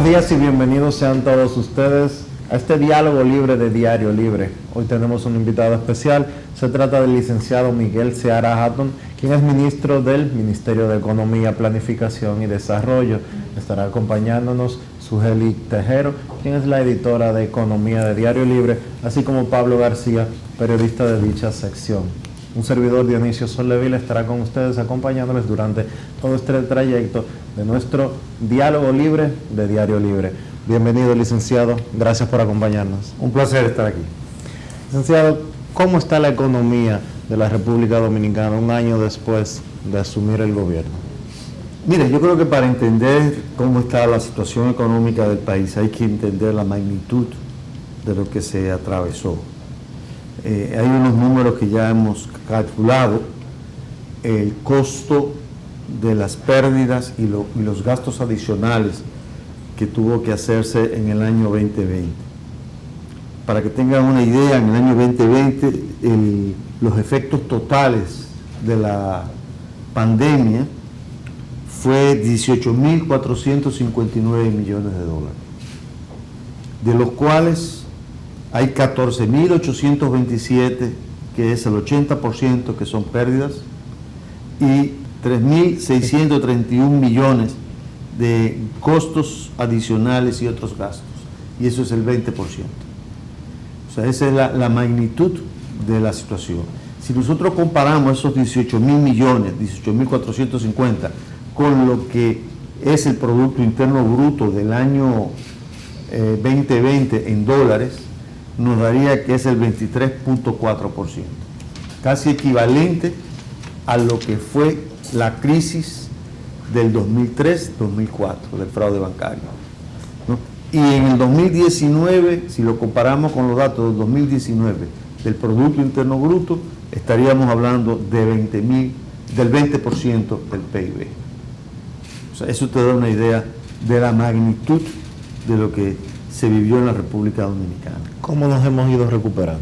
Buenos días y bienvenidos sean todos ustedes a este diálogo libre de Diario Libre. Hoy tenemos un invitado especial. Se trata del licenciado Miguel Seara Hatton, quien es ministro del Ministerio de Economía, Planificación y Desarrollo. Estará acompañándonos Sugeli Tejero, quien es la editora de Economía de Diario Libre, así como Pablo García, periodista de dicha sección. Un servidor, Dionisio Solleville, estará con ustedes acompañándoles durante todo este trayecto de nuestro diálogo libre de Diario Libre. Bienvenido, licenciado. Gracias por acompañarnos. Un placer estar aquí. Licenciado, ¿cómo está la economía de la República Dominicana un año después de asumir el gobierno? Mire, yo creo que para entender cómo está la situación económica del país hay que entender la magnitud de lo que se atravesó. Hay unos números que ya hemos calculado, el costo de las pérdidas y los gastos adicionales que tuvo que hacerse en el año 2020. Para que tengan una idea, en el año 2020 los efectos totales de la pandemia fue 18.459 millones de dólares, de los cuales hay 14.827, que es el 80%, que son pérdidas, y 3.631 millones de costos adicionales y otros gastos, y eso es el 20%. O sea, esa es la magnitud de la situación. Si nosotros comparamos esos 18.000 millones, 18.450, con lo que es el Producto Interno Bruto del año 2020 en dólares, nos daría que es el 23.4%, casi equivalente a lo que fue la crisis del 2003-2004, del fraude bancario, ¿no? Y en el 2019, si lo comparamos con los datos del 2019 del Producto Interno Bruto, estaríamos hablando de del 20% del PIB. O sea, eso te da una idea de la magnitud de lo que se vivió en la República Dominicana. ¿Cómo nos hemos ido recuperando?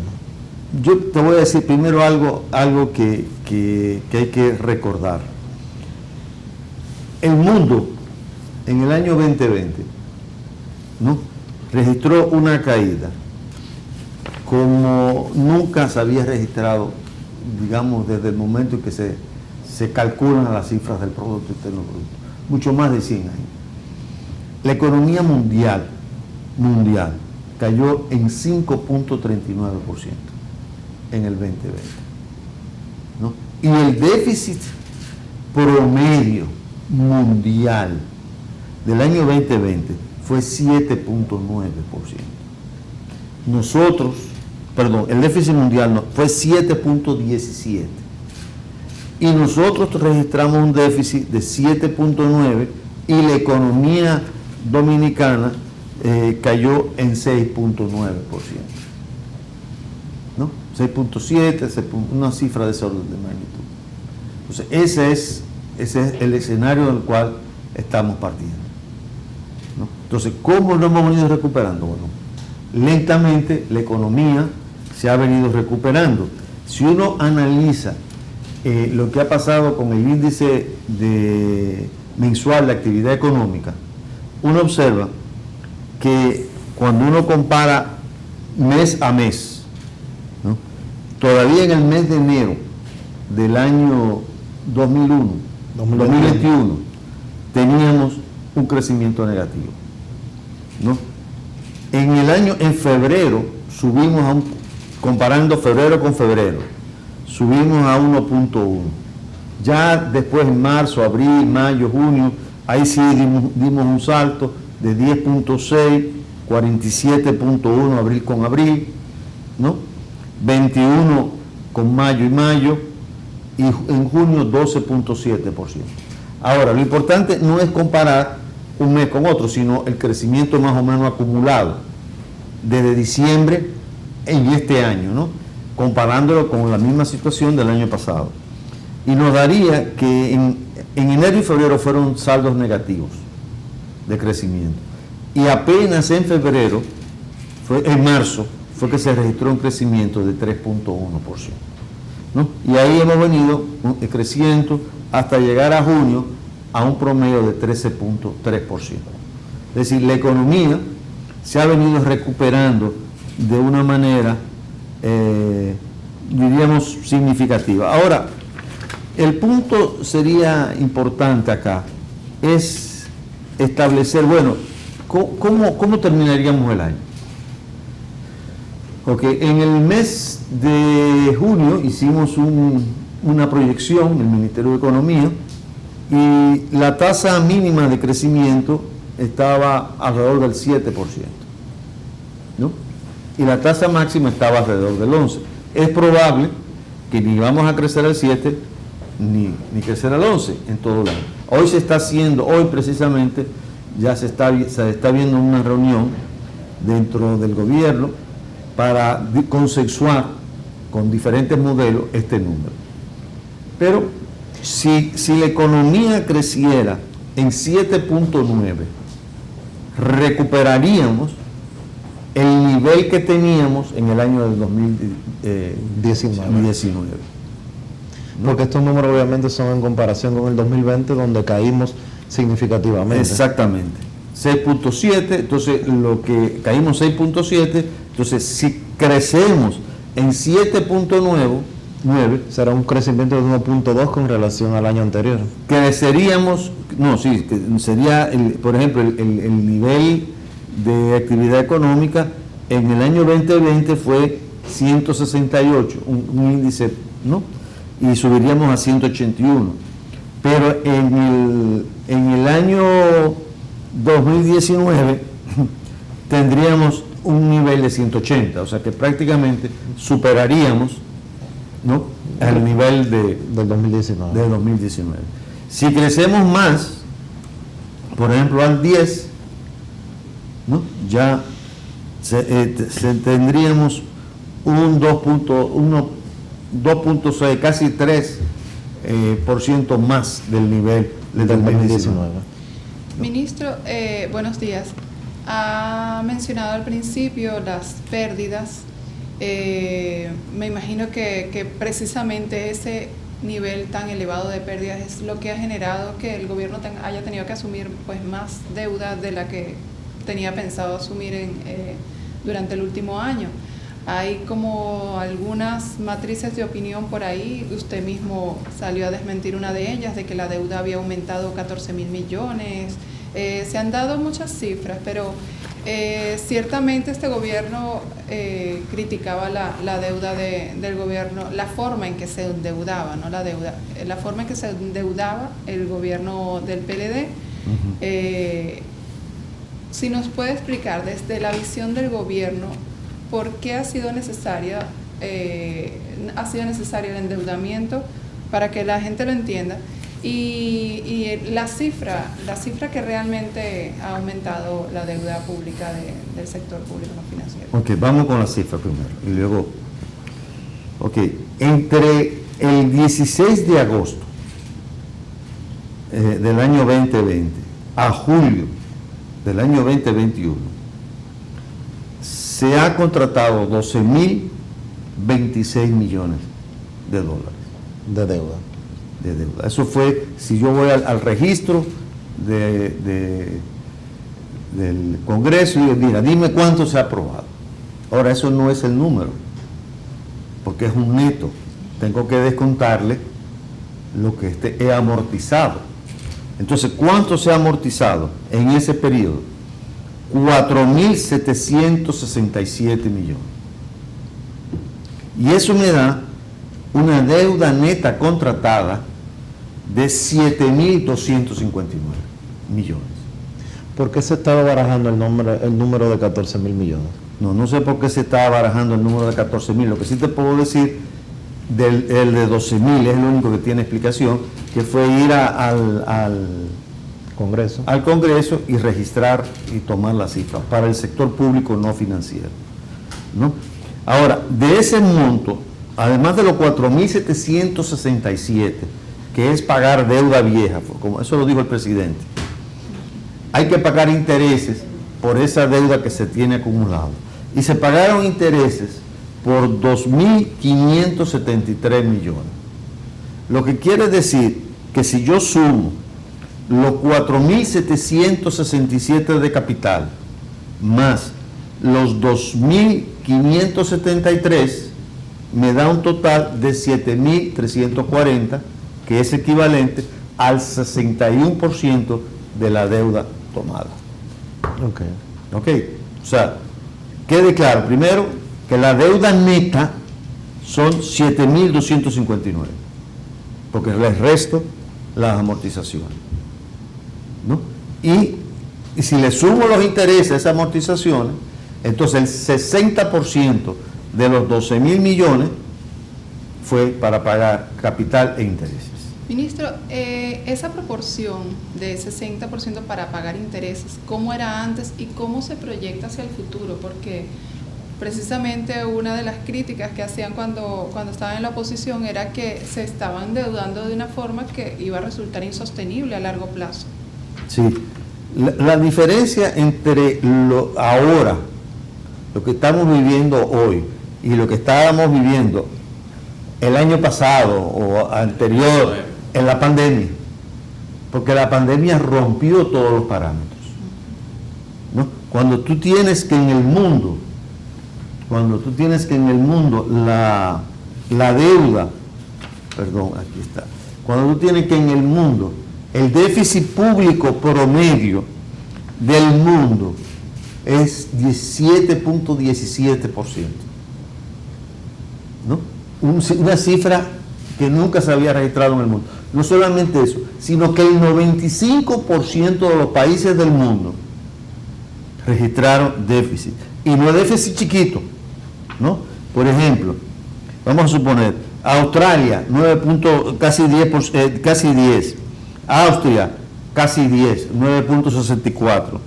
Yo te voy a decir primero algo que hay que recordar. El mundo en el año 2020, ¿no?, registró una caída como nunca se había registrado, digamos, desde el momento en que se calculan las cifras del Producto Interno Bruto, mucho más de 100 años. La economía mundial cayó en 5.39% en el 2020, ¿no? Y el déficit promedio mundial del año 2020 fue 7.9%. El déficit mundial fue 7.17%. Y nosotros registramos un déficit de 7.9% y la economía dominicana cayó en 6.9%, ¿no? 6.7, una cifra de ese orden de magnitud. Entonces, ese es el escenario del cual estamos partiendo, ¿no? Entonces, ¿cómo lo hemos venido recuperando? Bueno, lentamente la economía se ha venido recuperando. Si uno analiza lo que ha pasado con el índice mensual de actividad económica, uno observa que cuando uno compara mes a mes, ¿no?, todavía en el mes de enero del año 2021 teníamos un crecimiento negativo, ¿no? En febrero subimos comparando febrero con febrero, subimos a 1.1. Ya después en marzo, abril, mayo, junio, ahí sí dimos un salto de 10.6, 47.1 abril con abril, ¿no?, 21 con mayo y mayo, y en junio 12.7%. Ahora, lo importante no es comparar un mes con otro, sino el crecimiento más o menos acumulado desde diciembre en este año, ¿no?, comparándolo con la misma situación del año pasado. Y nos daría que en enero y febrero fueron saldos negativos de crecimiento. Y apenas en marzo, fue que se registró un crecimiento de 3.1%, ¿no? Y ahí hemos venido creciendo hasta llegar a junio a un promedio de 13.3%. Es decir, la economía se ha venido recuperando de una manera, diríamos, significativa. Ahora, el punto sería importante acá, es establecer, bueno, ¿cómo terminaríamos el año? Ok, en el mes de junio hicimos una proyección, el Ministerio de Economía, y la tasa mínima de crecimiento estaba alrededor del 7%, ¿no? Y la tasa máxima estaba alrededor del 11%. Es probable que ni vamos a crecer al 7% ni crecer al 11% en todo el año. Hoy se está haciendo, hoy precisamente, ya se está viendo una reunión dentro del gobierno para consensuar con diferentes modelos este número. Pero si la economía creciera en 7.9, recuperaríamos el nivel que teníamos en el año del 2019. Porque estos números obviamente son en comparación con el 2020, donde caímos significativamente. Exactamente. 6.7, entonces lo que caímos 6.7, entonces si crecemos en 7.9, será un crecimiento de 1.2 con relación al año anterior. Creceríamos, sería, por ejemplo, el nivel de actividad económica en el año 2020 fue 168, un índice, ¿no? Y subiríamos a 181. Pero en el año 2019 tendríamos un nivel de 180, o sea que prácticamente superaríamos, ¿no?, el nivel del 2019. Si crecemos más, por ejemplo al 10, ¿no?, ya tendríamos un 2.6, casi 3% más del nivel del 2019. Ministro, buenos días. Ha mencionado al principio las pérdidas. Me imagino que precisamente ese nivel tan elevado de pérdidas es lo que ha generado que el gobierno haya tenido que asumir pues más deuda de la que tenía pensado asumir durante el último año. Hay como algunas matrices de opinión por ahí, usted mismo salió a desmentir una de ellas, de que la deuda había aumentado 14.000 millones. Se han dado muchas cifras, pero ciertamente este gobierno criticaba la deuda del gobierno, la forma en que se endeudaba, no la deuda, la forma en que se endeudaba el gobierno del PLD. Si nos puede explicar desde la visión del gobierno, ¿por qué ha sido necesario el endeudamiento? Para que la gente lo entienda. Y la cifra que realmente ha aumentado la deuda pública del sector público no financiero. Ok, vamos con la cifra primero y luego. Ok, entre el 16 de agosto del año 2020 a julio del año 2021 se ha contratado 12.026 millones de dólares de deuda. Eso fue, si yo voy al registro del Congreso y digo, mira, dime cuánto se ha aprobado. Ahora, eso no es el número, porque es un neto. Tengo que descontarle lo que he amortizado. Entonces, ¿cuánto se ha amortizado en ese periodo? 4.767 millones. Y eso me da una deuda neta contratada de 7.259 millones. ¿Por qué se estaba barajando el número de 14.000 millones? No sé por qué se estaba barajando el número de 14.000. Lo que sí te puedo decir el de 12.000 es lo único que tiene explicación, que fue ir al Congreso y registrar y tomar la cifra para el sector público no financiero, ¿no? Ahora, de ese monto, además de los 4.767, que es pagar deuda vieja, como eso lo dijo el presidente, hay que pagar intereses por esa deuda que se tiene acumulada. Y se pagaron intereses por 2.573 millones. Lo que quiere decir que si yo sumo los 4.767 de capital, más los 2.573, me da un total de 7.340, que es equivalente al 61% de la deuda tomada. Ok. ¿Ok? O sea, quede claro, primero, que la deuda neta son 7.259, porque les resto las amortizaciones, ¿no? Y si le sumo los intereses a esas amortizaciones, entonces el 60% de los 12.000 millones fue para pagar capital e intereses. Ministro, esa proporción de 60% para pagar intereses, ¿cómo era antes y cómo se proyecta hacia el futuro? Porque precisamente una de las críticas que hacían cuando estaban en la oposición era que se estaban endeudando de una forma que iba a resultar insostenible a largo plazo. Sí, la diferencia entre ahora, lo que estamos viviendo hoy y lo que estábamos viviendo el año pasado o anterior en la pandemia, porque la pandemia rompió todos los parámetros, ¿no? Cuando tú tienes que en el mundo la deuda, perdón, aquí está, cuando tú tienes que en el mundo el déficit público promedio del mundo es 17.17%, ¿no? Una cifra que nunca se había registrado en el mundo. No solamente eso, sino que el 95% de los países del mundo registraron déficit. Y no es déficit chiquito, ¿no? Por ejemplo, vamos a suponer, Australia, casi 10, Austria, casi 10, 9.64,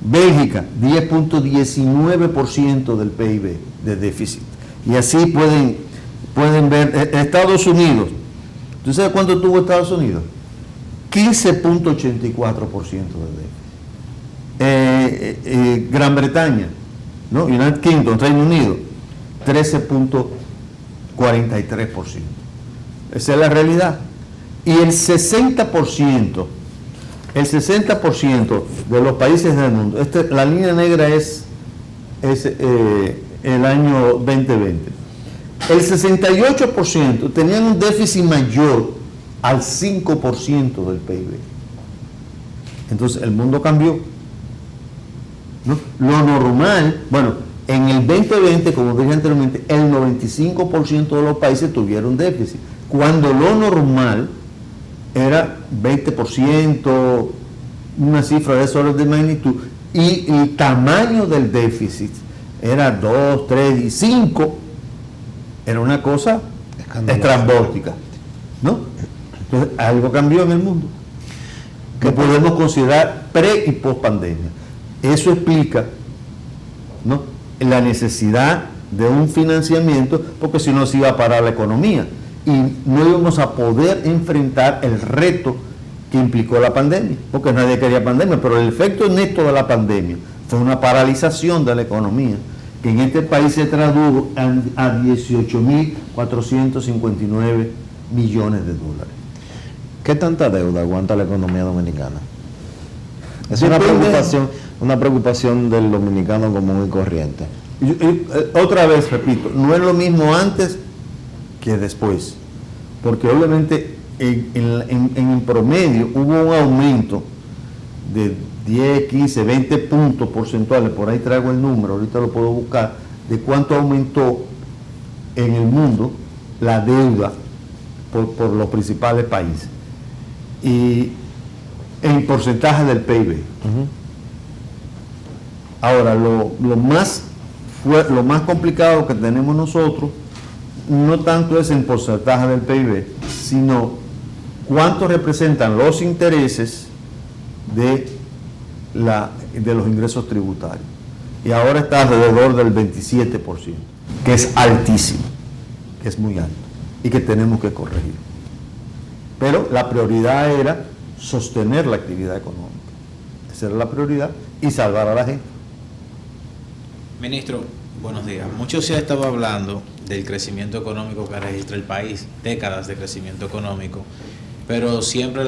Bélgica, 10.19% del PIB de déficit. Y así pueden ver, Estados Unidos, ¿tú sabes cuánto tuvo Estados Unidos? 15.84% de déficit. Gran Bretaña, ¿no? United Kingdom, Reino Unido, 13.43%. Esa es la realidad. Y el 60% de los países del mundo, la línea negra es el año 2020, el 68% tenían un déficit mayor al 5% del PIB. Entonces el mundo cambió, ¿no? Lo normal, bueno, en el 2020, como dije anteriormente, el 95% de los países tuvieron déficit, cuando lo normal era 20%, una cifra de ese orden de magnitud, y el tamaño del déficit era 2, 3 y 5, era una cosa estrambótica, ¿no? Entonces, algo cambió en el mundo que podemos considerar pre y post pandemia. Eso explica, ¿no?, la necesidad de un financiamiento, porque si no se iba a parar la economía y no íbamos a poder enfrentar el reto que implicó la pandemia, porque nadie quería pandemia, pero el efecto neto de la pandemia fue una paralización de la economía, que en este país se tradujo a 18.459 millones de dólares. ¿Qué tanta deuda aguanta la economía dominicana? Es Depende. una preocupación del dominicano común y corriente. Otra vez, repito, no es lo mismo antes que después, porque obviamente en promedio hubo un aumento de 10, 15, 20 puntos porcentuales, por ahí traigo el número, ahorita lo puedo buscar, de cuánto aumentó en el mundo la deuda por los principales países y en porcentaje del PIB. Ahora, lo más complicado que tenemos nosotros no tanto es en porcentaje del PIB, sino cuánto representan los intereses de los ingresos tributarios. Y ahora está alrededor del 27%, que es altísimo, que es muy alto y que tenemos que corregir. Pero la prioridad era sostener la actividad económica. Esa era la prioridad, y salvar a la gente. Ministro, buenos días. Mucho se ha estado hablando del crecimiento económico que registra el país, décadas de crecimiento económico, pero siempre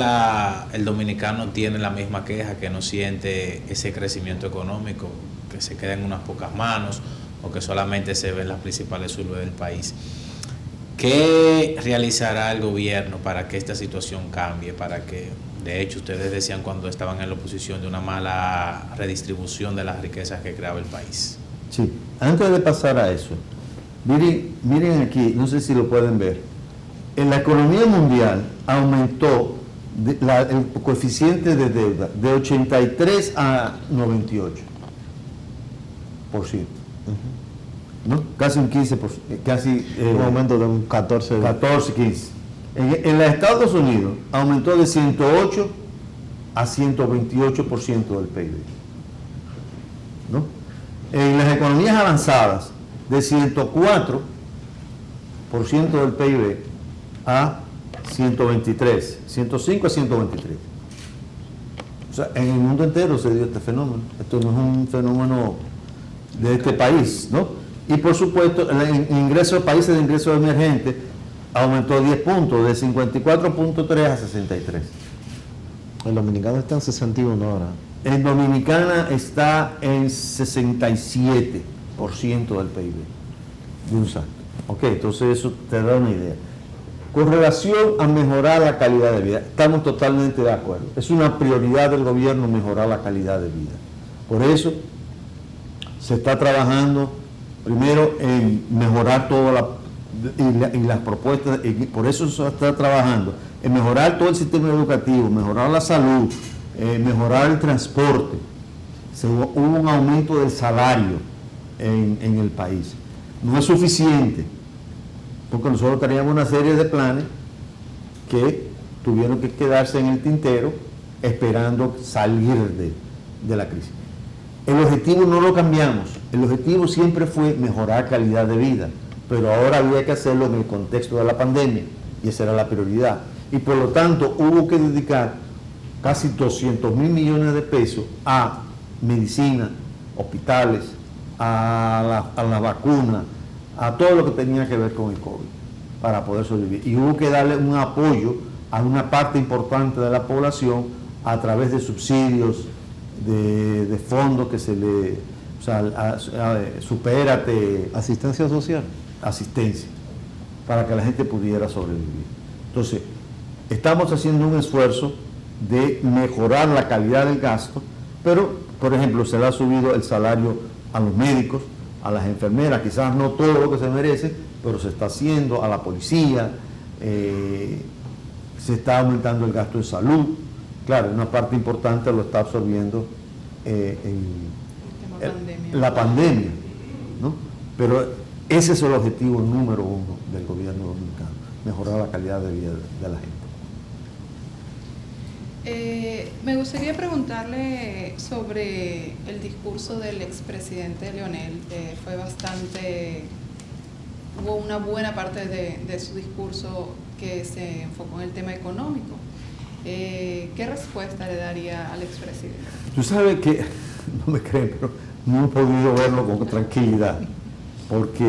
el dominicano tiene la misma queja, que no siente ese crecimiento económico, que se queda en unas pocas manos o que solamente se ven las principales urbes del país. ¿Qué realizará el gobierno para que esta situación cambie? Para que, de hecho, ustedes decían cuando estaban en la oposición de una mala redistribución de las riquezas que creaba el país. Sí, antes de pasar a eso, miren aquí, no sé si lo pueden ver. En la economía mundial aumentó el coeficiente de deuda de 83 a 98%. ¿No? Casi un 15%, casi Un aumento de un 14. 14, 15. En los Estados Unidos aumentó de 108 a 128% del PIB. ¿No? En las economías avanzadas, de 104% del PIB a 123, 105 a 123. O sea, en el mundo entero se dio este fenómeno. Esto no es un fenómeno de este país, ¿no? Y por supuesto, el ingreso de países de ingresos emergentes aumentó 10 puntos, de 54.3 a 63. El dominicano está en 61 ahora. En Dominicana está en 67% del PIB de un salto. Ok, entonces eso te da una idea. Con relación a mejorar la calidad de vida, estamos totalmente de acuerdo. Es una prioridad del gobierno mejorar la calidad de vida. Por eso se está trabajando primero en mejorar todas las propuestas, y por eso se está trabajando en mejorar todo el sistema educativo, mejorar la salud, mejorar el transporte. Hubo un aumento del salario en el país. No es suficiente, porque nosotros teníamos una serie de planes que tuvieron que quedarse en el tintero esperando salir de la crisis. El objetivo no lo cambiamos, el objetivo siempre fue mejorar calidad de vida, pero ahora había que hacerlo en el contexto de la pandemia y esa era la prioridad. Y por lo tanto hubo que dedicar casi 200 mil millones de pesos a medicina, hospitales, a la vacuna, a todo lo que tenía que ver con el COVID para poder sobrevivir. Y hubo que darle un apoyo a una parte importante de la población a través de subsidios, de fondos que se le, o sea, supérate, Asistencia social. asistencia, para que la gente pudiera sobrevivir. Entonces, estamos haciendo un esfuerzo de mejorar la calidad del gasto, pero, por ejemplo, se le ha subido el salario a los médicos, a las enfermeras, quizás no todo lo que se merece, pero se está haciendo, a la policía, se está aumentando el gasto de salud. Claro, una parte importante lo está absorbiendo la pandemia, ¿no? Pero ese es el objetivo número uno del gobierno dominicano, mejorar la calidad de vida de la gente. Me gustaría preguntarle sobre el discurso del expresidente Leonel. Hubo una buena parte de su discurso que se enfocó en el tema económico. ¿Qué respuesta le daría al expresidente? Tú sabes que, no me creen, pero no he podido verlo con tranquilidad, porque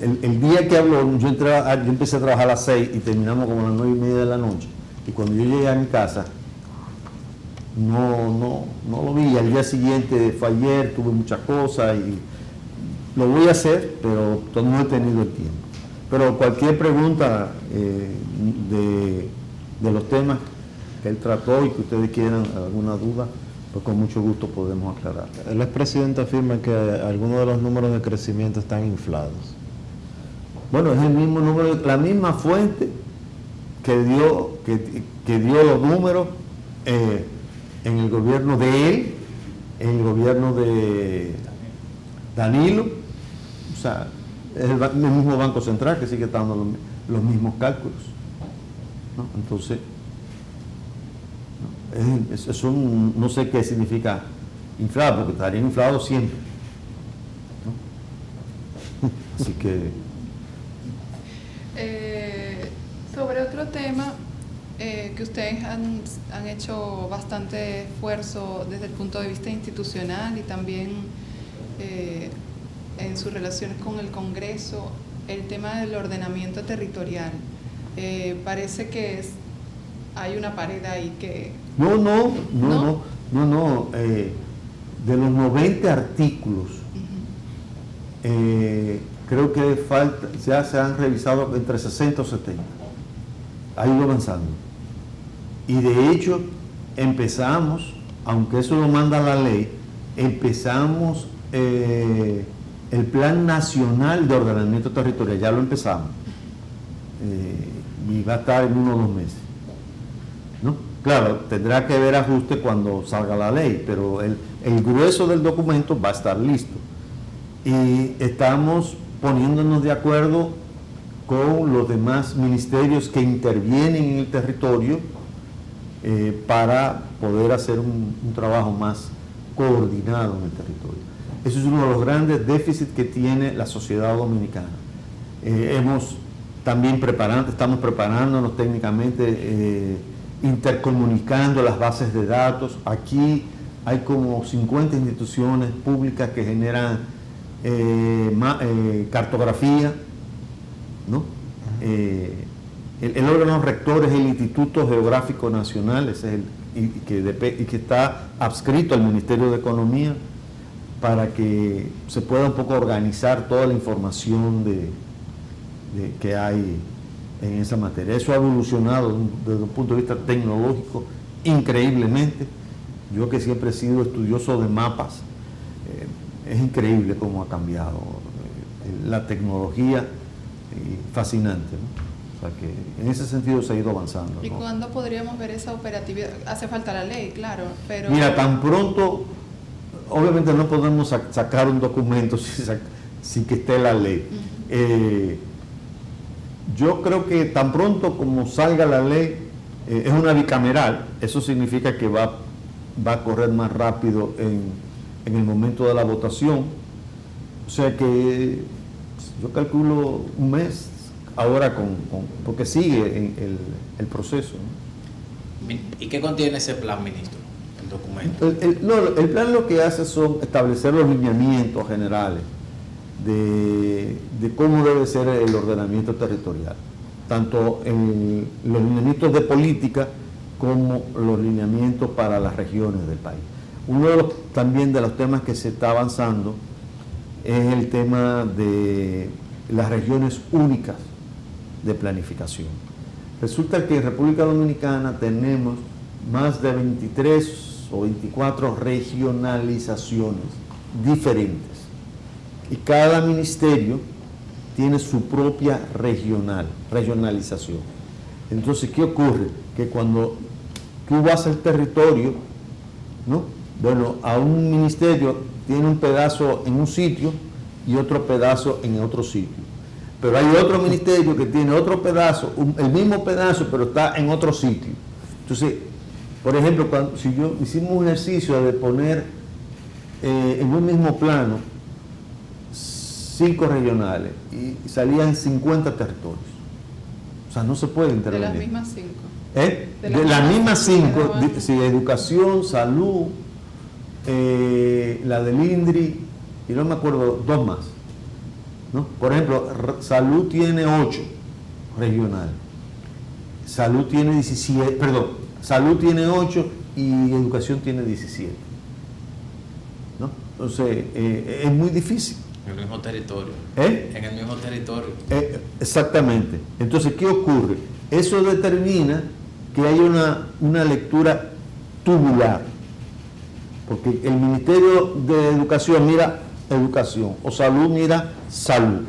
el día que habló, yo empecé a trabajar a las 6 y terminamos como a las 9:30 de la noche, y cuando yo llegué a mi casa, no lo vi. Al día siguiente fue ayer, tuve muchas cosas y lo voy a hacer, pero no he tenido el tiempo. Pero cualquier pregunta de los temas que él trató y que ustedes quieran, alguna duda, pues con mucho gusto podemos aclarar. El expresidente afirma que algunos de los números de crecimiento están inflados. Bueno, es el mismo número, la misma fuente que dio los números en el gobierno de él, en el gobierno de Danilo, o sea, es el mismo Banco Central que sigue dando los mismos cálculos, ¿no? Entonces, eso no sé qué significa inflado, porque estaría inflado siempre, ¿no? Así que... Sobre otro tema, que ustedes han hecho bastante esfuerzo desde el punto de vista institucional y también en sus relaciones con el Congreso, el tema del ordenamiento territorial. Parece que hay una pared ahí que... No. ¿No? De los 90 artículos, creo que ya se han revisado entre 60 o 70. Ha ido avanzando. Y de hecho, empezamos, aunque eso lo manda la ley, empezamos el Plan Nacional de Ordenamiento Territorial, ya lo empezamos. Y va a estar en 1 o 2 meses. ¿No? Claro, tendrá que haber ajuste cuando salga la ley, pero el grueso del documento va a estar listo. Y estamos poniéndonos de acuerdo con los demás ministerios que intervienen en el territorio para poder hacer un trabajo más coordinado en el territorio. Eso es uno de los grandes déficits que tiene la sociedad dominicana. Estamos preparándonos técnicamente, intercomunicando las bases de datos. Aquí hay como 50 instituciones públicas que generan cartografía, ¿no? El órgano rector es el Instituto Geográfico Nacional, ese es que está adscrito al Ministerio de Economía, para que se pueda un poco organizar toda la información que hay en esa materia. Eso ha evolucionado desde un punto de vista tecnológico increíblemente. Yo que siempre he sido estudioso de mapas, es increíble cómo ha cambiado la tecnología, fascinante, ¿no? O sea que en ese sentido se ha ido avanzando, ¿Y ¿no? cuándo podríamos ver esa operatividad? Hace falta la ley, claro, pero... Mira, tan pronto, obviamente no podemos sacar un documento sin que esté la ley. Yo creo que tan pronto como salga la ley, es una bicameral, eso significa que va a correr más rápido en el momento de la votación. O sea que yo calculo un mes ahora porque sigue el proceso, ¿no? ¿Y qué contiene ese plan, ministro? El documento. El plan lo que hace son establecer los lineamientos generales de cómo debe ser el ordenamiento territorial, tanto en los lineamientos de política como los lineamientos para las regiones del país. Uno también de los temas que se está avanzando es el tema de las regiones únicas de planificación. Resulta que en República Dominicana tenemos más de 23 o 24 regionalizaciones diferentes y cada ministerio tiene su propia regionalización. Entonces, ¿qué ocurre? Que cuando tú vas al territorio, ¿no? Bueno, a un ministerio tiene un pedazo en un sitio y otro pedazo en otro sitio. Pero hay otro ministerio que tiene otro pedazo, el mismo pedazo, pero está en otro sitio. Entonces, por ejemplo, si hicimos un ejercicio de poner en un mismo plano 5 regionales y salían 50 territorios. O sea, no se puede intervenir. De las mismas 5. De las mismas 5, sí, educación, salud, la del INDRI, y no me acuerdo, 2 más, ¿no? Por ejemplo, salud tiene 8 regionales, salud tiene 17, salud tiene 8 y educación tiene 17, ¿no? Entonces, es muy difícil. En el mismo territorio. En el mismo territorio. Exactamente. Entonces, ¿qué ocurre? Eso determina que hay una lectura tubular, porque el Ministerio de Educación mira educación, o salud mira salud,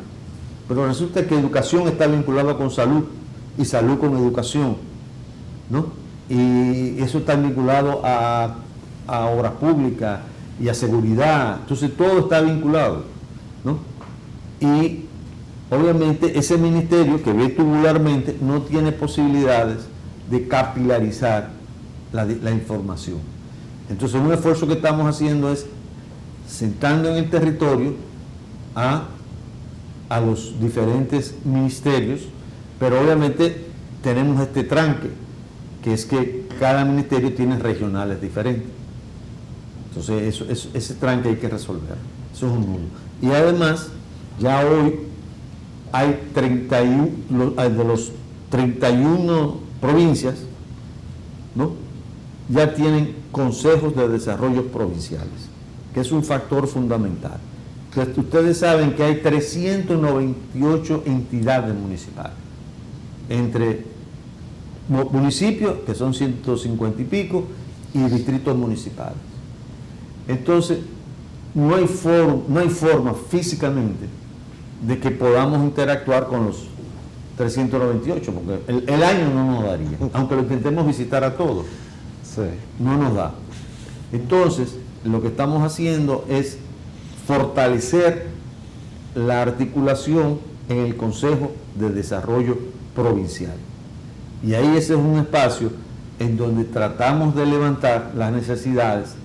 pero resulta que educación está vinculada con salud y salud con educación, ¿no? Y eso está vinculado a obras públicas y a seguridad. Entonces todo está vinculado, ¿no? Y obviamente ese ministerio que ve tubularmente no tiene posibilidades de capilarizar la información. Entonces un esfuerzo que estamos haciendo es sentando en el territorio a los diferentes ministerios, pero obviamente tenemos este tranque, que es que cada ministerio tiene regionales diferentes. Entonces ese tranque hay que resolver. Eso es un nudo. Y además, ya hoy hay 31, de los 31 provincias, ¿no? Ya tienen consejos de desarrollo provinciales, que es un factor fundamental. Entonces, ustedes saben que hay 398 entidades municipales, entre municipios, que son 150 y pico, y distritos municipales. Entonces, no hay forma físicamente de que podamos interactuar con los 398, porque el año no nos daría, aunque lo intentemos visitar a todos, Sí. no nos da. Entonces, lo que estamos haciendo es fortalecer la articulación en el Consejo de Desarrollo Provincial. Y ahí ese es un espacio en donde tratamos de levantar las necesidades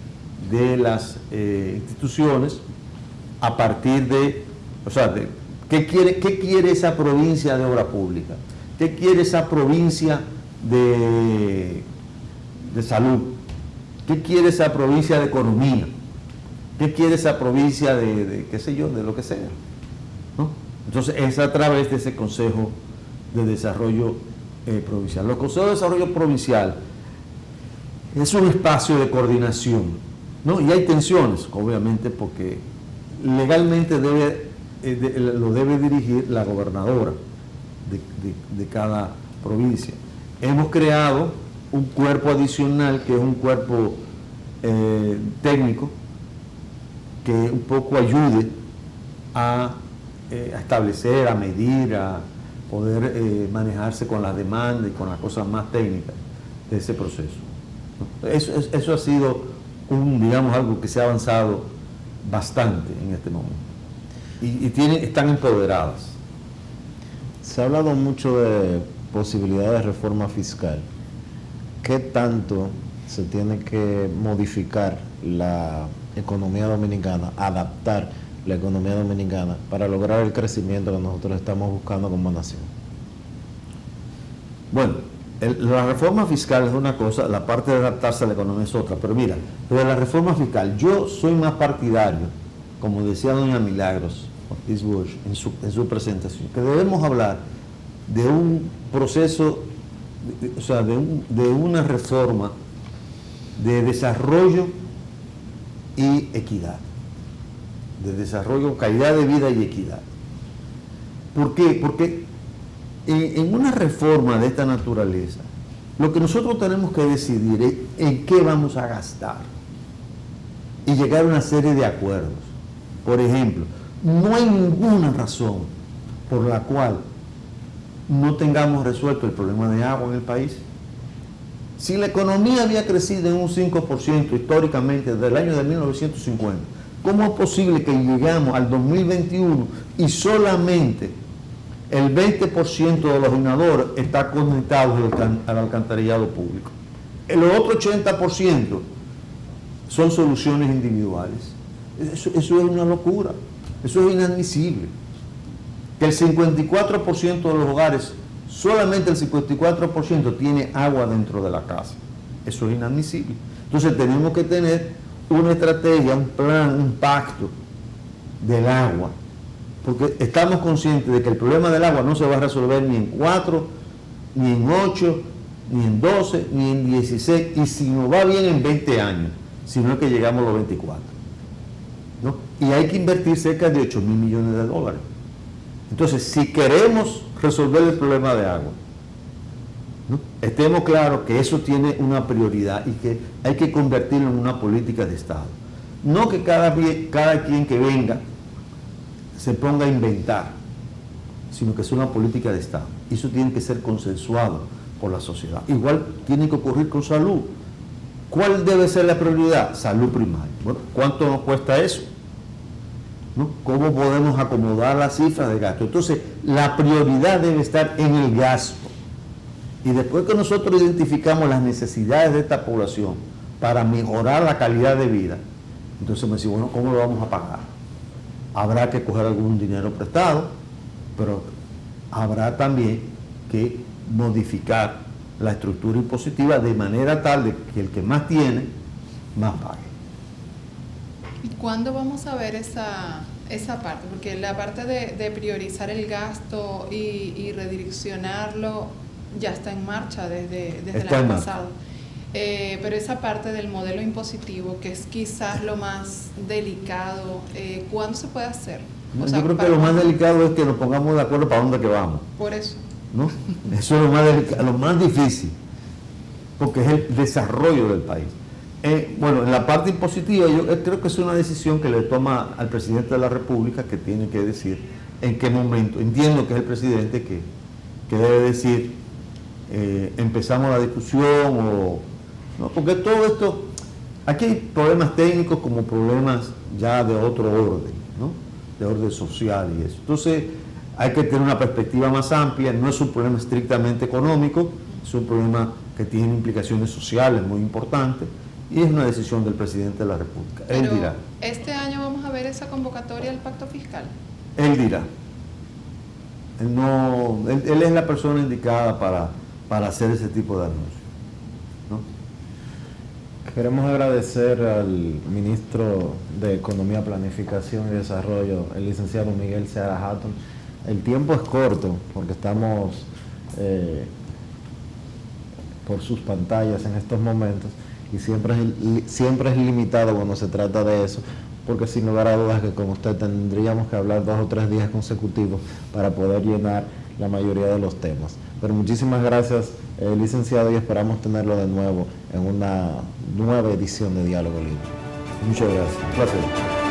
de las instituciones a partir de, o sea, de qué quiere esa provincia de obra pública, qué quiere esa provincia de salud, qué quiere esa provincia de economía, qué quiere esa provincia de qué sé yo, de lo que sea, ¿no? Entonces es a través de ese Consejo de Desarrollo Provincial. Los Consejos de Desarrollo Provincial es un espacio de coordinación, ¿no? Y hay tensiones, obviamente, porque legalmente lo debe dirigir la gobernadora de cada provincia. Hemos creado un cuerpo adicional, que es un cuerpo técnico, que un poco ayude a establecer, a medir, a poder manejarse con las demandas y con las cosas más técnicas de ese proceso. Eso ha sido digamos, algo que se ha avanzado bastante en este momento. Y están empoderadas. Se ha hablado mucho de posibilidades de reforma fiscal. ¿Qué tanto se tiene que modificar la economía dominicana, adaptar la economía dominicana para lograr el crecimiento que nosotros estamos buscando como nación? Bueno, la reforma fiscal es una cosa, la parte de adaptarse a la economía es otra, pero mira, lo de la reforma fiscal, yo soy más partidario, como decía doña Milagros Ortiz Bush en su presentación, que debemos hablar de un proceso, o sea, de una reforma de desarrollo y equidad, de desarrollo, calidad de vida y equidad. ¿Por qué? Porque en una reforma de esta naturaleza, lo que nosotros tenemos que decidir es en qué vamos a gastar y llegar a una serie de acuerdos. Por ejemplo, no hay ninguna razón por la cual no tengamos resuelto el problema de agua en el país. Si la economía había crecido en un 5% históricamente desde el año de 1950, ¿cómo es posible que llegamos al 2021 y solamente el 20% de los inodores está conectado al alcantarillado público? El otro 80% son soluciones individuales. Eso es una locura, eso es inadmisible. Que el 54% de los hogares, solamente el 54% tiene agua dentro de la casa. Eso es inadmisible. Entonces tenemos que tener una estrategia, un plan, un pacto del agua, porque estamos conscientes de que el problema del agua no se va a resolver ni en 4, ni en 8, ni en 12, ni en 16, y si nos va bien en 20 años, sino que llegamos a los 24, ¿no? Y hay que invertir cerca de 8.000 millones de dólares. Entonces, si queremos resolver el problema de agua, ¿no?, estemos claros que eso tiene una prioridad y que hay que convertirlo en una política de Estado. No que cada quien que venga se ponga a inventar, sino que es una política de Estado. Y eso tiene que ser consensuado por la sociedad. Igual tiene que ocurrir con salud. ¿Cuál debe ser la prioridad? Salud primaria. Bueno, ¿cuánto nos cuesta eso? ¿No? ¿Cómo podemos acomodar las cifras de gasto? Entonces, la prioridad debe estar en el gasto. Y después que nosotros identificamos las necesidades de esta población para mejorar la calidad de vida, entonces me decimos, bueno, ¿cómo lo vamos a pagar? Habrá que coger algún dinero prestado, pero habrá también que modificar la estructura impositiva de manera tal de que el que más tiene, más pague. ¿Y cuándo vamos a ver esa parte? Porque la parte de priorizar el gasto y redireccionarlo ya está en marcha desde el año pasado. Pero esa parte del modelo impositivo, que es quizás lo más delicado, ¿cuándo se puede hacer? O sea, Yo creo que lo más delicado es que nos pongamos de acuerdo para dónde que vamos, Por eso. ¿no? Eso es lo más lo más difícil, porque es el desarrollo del país. Bueno, en la parte impositiva, yo creo que es una decisión que le toma al presidente de la República, que tiene que decir en qué momento. Entiendo que es el presidente que debe decir, empezamos la discusión, ¿no? Porque todo esto, aquí hay problemas técnicos como problemas ya de otro orden, ¿no? De orden social y eso. Entonces, hay que tener una perspectiva más amplia, no es un problema estrictamente económico, es un problema que tiene implicaciones sociales muy importantes y es una decisión del presidente de la República. Él Pero dirá. este año vamos a ver esa convocatoria al pacto fiscal. Él dirá. Él es la persona indicada para hacer ese tipo de anuncios, ¿no? Queremos agradecer al ministro de Economía, Planificación y Desarrollo, el licenciado Miguel Seara Hatton. El tiempo es corto porque estamos por sus pantallas en estos momentos y siempre es limitado cuando se trata de eso, porque sin lugar a dudas que con usted tendríamos que hablar 2 o 3 días consecutivos para poder llenar la mayoría de los temas. Pero muchísimas gracias, licenciado, y esperamos tenerlo de nuevo en una nueva edición de Diálogo Libre. Muchas gracias. Un placer.